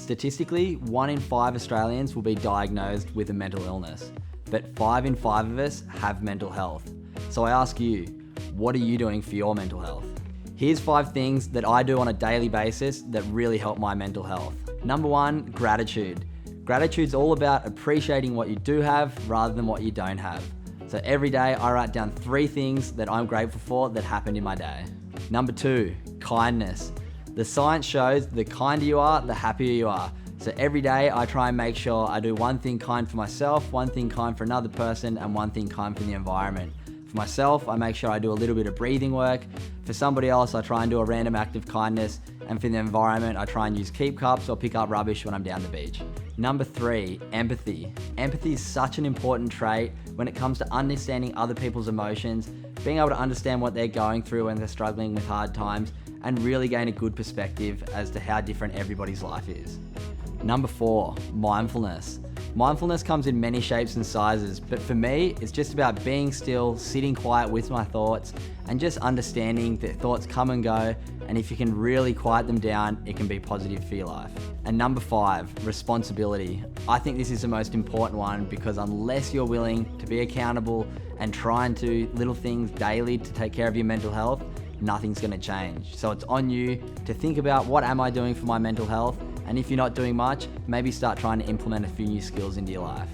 Statistically, 1 in 5 Australians will be diagnosed with a mental illness, but 5 in 5 of us have mental health. So I ask you, what are you doing for your mental health? Here's 5 things that I do on a daily basis that really help my mental health. Number 1, gratitude. Gratitude's all about appreciating what you do have rather than what you don't have. So every day I write down 3 things that I'm grateful for that happened in my day. Number 2, kindness. The science shows the kinder you are, the happier you are. So every day I try and make sure I do 1 thing kind for myself, 1 thing kind for another person, and 1 thing kind for the environment. For myself, I make sure I do a little bit of breathing work. For somebody else, I try and do a random act of kindness. And for the environment, I try and use keep cups or pick up rubbish when I'm down the beach. Number 3, empathy. Empathy is such an important trait when it comes to understanding other people's emotions, being able to understand what they're going through when they're struggling with hard times, and really gain a good perspective as to how different everybody's life is. Number 4, mindfulness. Mindfulness comes in many shapes and sizes, but for me, it's just about being still, sitting quiet with my thoughts, and just understanding that thoughts come and go, and if you can really quiet them down, it can be positive for your life. And number 5, responsibility. I think this is the most important one because unless you're willing to be accountable and try and do little things daily to take care of your mental health, nothing's going to change. So it's on you to think about, what am I doing for my mental health? And if you're not doing much, maybe start trying to implement a few new skills into your life.